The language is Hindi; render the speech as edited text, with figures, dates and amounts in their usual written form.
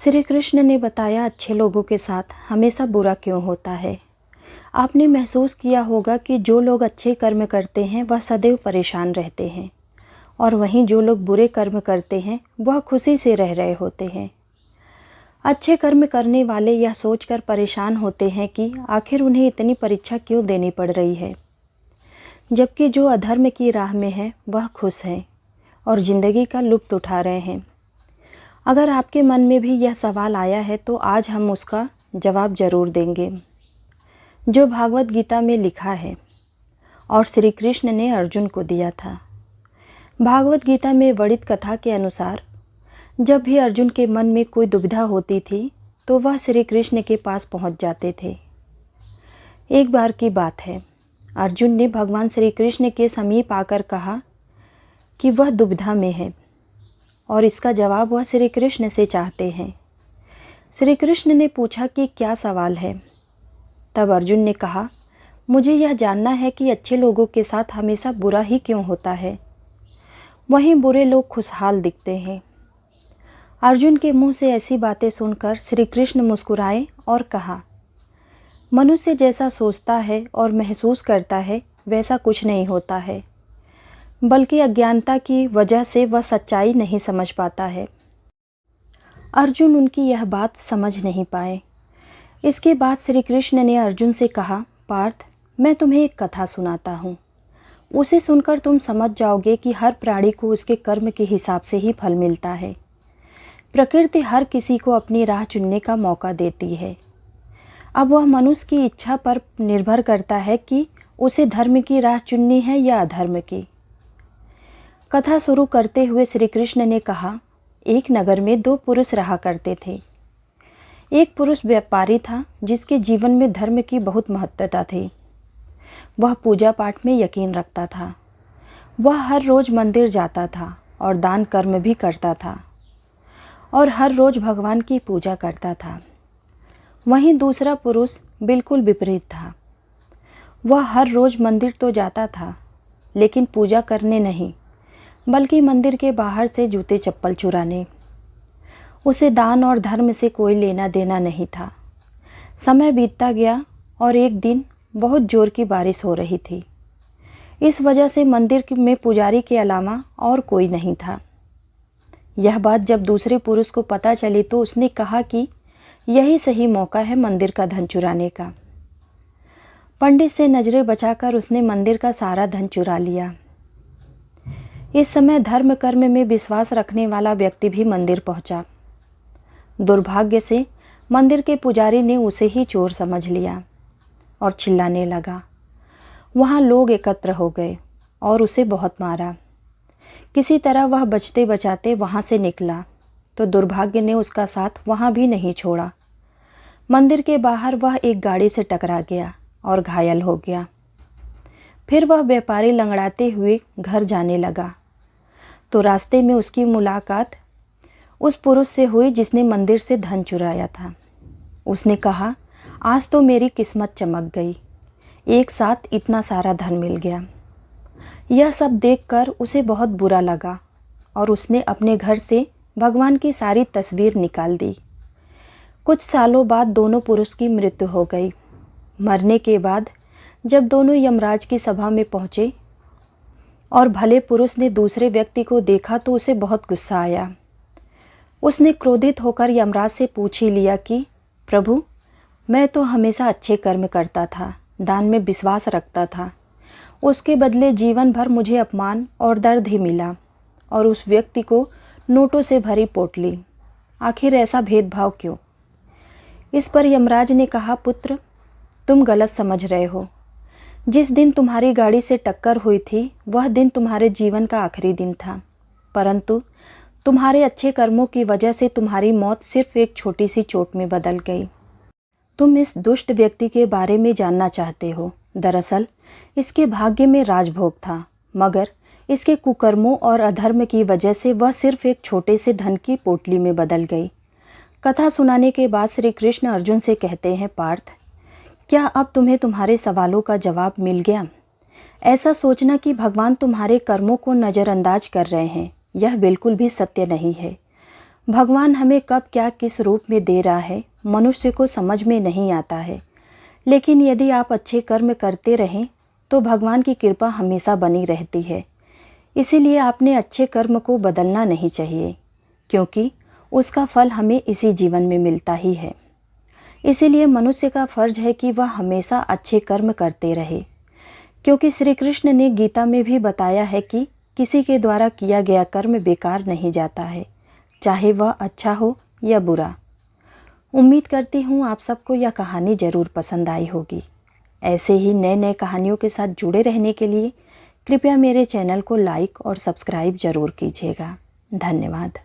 श्री कृष्ण ने बताया, अच्छे लोगों के साथ हमेशा बुरा क्यों होता है। आपने महसूस किया होगा कि जो लोग अच्छे कर्म करते हैं वह सदैव परेशान रहते हैं, और वहीं जो लोग बुरे कर्म करते हैं वह खुशी से रह रहे होते हैं। अच्छे कर्म करने वाले यह सोचकर परेशान होते हैं कि आखिर उन्हें इतनी परीक्षा क्यों देनी पड़ रही है, जबकि जो अधर्म की राह में है वह खुश हैं और ज़िंदगी का लुत्फ़ उठा रहे हैं। अगर आपके मन में भी यह सवाल आया है तो आज हम उसका जवाब ज़रूर देंगे, जो भागवत गीता में लिखा है और श्री कृष्ण ने अर्जुन को दिया था। भागवत गीता में वर्णित कथा के अनुसार जब भी अर्जुन के मन में कोई दुविधा होती थी तो वह श्री कृष्ण के पास पहुंच जाते थे। एक बार की बात है, अर्जुन ने भगवान श्री कृष्ण के समीप आकर कहा कि वह दुविधा में है और इसका जवाब वह श्री कृष्ण से चाहते हैं। श्री कृष्ण ने पूछा कि क्या सवाल है। तब अर्जुन ने कहा, मुझे यह जानना है कि अच्छे लोगों के साथ हमेशा बुरा ही क्यों होता है, वहीं बुरे लोग खुशहाल दिखते हैं। अर्जुन के मुंह से ऐसी बातें सुनकर श्री कृष्ण मुस्कुराए और कहा, मनुष्य जैसा सोचता है और महसूस करता है वैसा कुछ नहीं होता है, बल्कि अज्ञानता की वजह से वह सच्चाई नहीं समझ पाता है। अर्जुन उनकी यह बात समझ नहीं पाए। इसके बाद श्री कृष्ण ने अर्जुन से कहा, पार्थ, मैं तुम्हें एक कथा सुनाता हूँ। उसे सुनकर तुम समझ जाओगे कि हर प्राणी को उसके कर्म के हिसाब से ही फल मिलता है। प्रकृति हर किसी को अपनी राह चुनने का मौका देती है। अब वह मनुष्य की इच्छा पर निर्भर करता है कि उसे धर्म की राह चुननी है या अधर्म की। कथा शुरू करते हुए श्री कृष्ण ने कहा, एक नगर में दो पुरुष रहा करते थे। एक पुरुष व्यापारी था जिसके जीवन में धर्म की बहुत महत्वता थी। वह पूजा पाठ में यकीन रखता था। वह हर रोज़ मंदिर जाता था और दान कर्म भी करता था और हर रोज़ भगवान की पूजा करता था। वहीं दूसरा पुरुष बिल्कुल विपरीत था। वह हर रोज़ मंदिर तो जाता था, लेकिन पूजा करने नहीं, बल्कि मंदिर के बाहर से जूते चप्पल चुराने। उसे दान और धर्म से कोई लेना देना नहीं था। समय बीतता गया और एक दिन बहुत ज़ोर की बारिश हो रही थी। इस वजह से मंदिर में पुजारी के अलावा और कोई नहीं था। यह बात जब दूसरे पुरुष को पता चली तो उसने कहा कि यही सही मौका है मंदिर का धन चुराने का। पंडित से नज़रें बचाकर उसने मंदिर का सारा धन चुरा लिया। इस समय धर्म कर्म में विश्वास रखने वाला व्यक्ति भी मंदिर पहुंचा। दुर्भाग्य से मंदिर के पुजारी ने उसे ही चोर समझ लिया और चिल्लाने लगा। वहाँ लोग एकत्र हो गए और उसे बहुत मारा। किसी तरह वह बचते बचाते वहाँ से निकला तो दुर्भाग्य ने उसका साथ वहाँ भी नहीं छोड़ा। मंदिर के बाहर वह एक गाड़ी से टकरा गया और घायल हो गया। फिर वह व्यापारी लंगड़ाते हुए घर जाने लगा तो रास्ते में उसकी मुलाकात उस पुरुष से हुई जिसने मंदिर से धन चुराया था। उसने कहा, आज तो मेरी किस्मत चमक गई, एक साथ इतना सारा धन मिल गया। यह सब देखकर उसे बहुत बुरा लगा और उसने अपने घर से भगवान की सारी तस्वीर निकाल दी। कुछ सालों बाद दोनों पुरुष की मृत्यु हो गई। मरने के बाद जब दोनों यमराज की सभा में पहुँचे और भले पुरुष ने दूसरे व्यक्ति को देखा तो उसे बहुत गुस्सा आया। उसने क्रोधित होकर यमराज से पूछ ही लिया कि प्रभु, मैं तो हमेशा अच्छे कर्म करता था, दान में विश्वास रखता था, उसके बदले जीवन भर मुझे अपमान और दर्द ही मिला और उस व्यक्ति को नोटों से भरी पोटली। आखिर ऐसा भेदभाव क्यों? इस पर यमराज ने कहा, पुत्र, तुम गलत समझ रहे हो। जिस दिन तुम्हारी गाड़ी से टक्कर हुई थी वह दिन तुम्हारे जीवन का आखिरी दिन था, परंतु तुम्हारे अच्छे कर्मों की वजह से तुम्हारी मौत सिर्फ एक छोटी सी चोट में बदल गई। तुम इस दुष्ट व्यक्ति के बारे में जानना चाहते हो। दरअसल इसके भाग्य में राजभोग था, मगर इसके कुकर्मों और अधर्म की वजह से वह सिर्फ एक छोटे से धन की पोटली में बदल गई। कथा सुनाने के बाद श्री कृष्ण अर्जुन से कहते हैं, पार्थ, क्या अब तुम्हें तुम्हारे सवालों का जवाब मिल गया? ऐसा सोचना कि भगवान तुम्हारे कर्मों को नज़रअंदाज कर रहे हैं, यह बिल्कुल भी सत्य नहीं है। भगवान हमें कब क्या किस रूप में दे रहा है मनुष्य को समझ में नहीं आता है, लेकिन यदि आप अच्छे कर्म करते रहें तो भगवान की कृपा हमेशा बनी रहती है। इसीलिए आपने अच्छे कर्म को बदलना नहीं चाहिए, क्योंकि उसका फल हमें इसी जीवन में मिलता ही है। इसीलिए मनुष्य का फर्ज है कि वह हमेशा अच्छे कर्म करते रहे, क्योंकि श्री कृष्ण ने गीता में भी बताया है कि किसी के द्वारा किया गया कर्म बेकार नहीं जाता है, चाहे वह अच्छा हो या बुरा। उम्मीद करती हूँ आप सबको यह कहानी ज़रूर पसंद आई होगी। ऐसे ही नए नए कहानियों के साथ जुड़े रहने के लिए कृपया मेरे चैनल को लाइक और सब्सक्राइब ज़रूर कीजिएगा। धन्यवाद।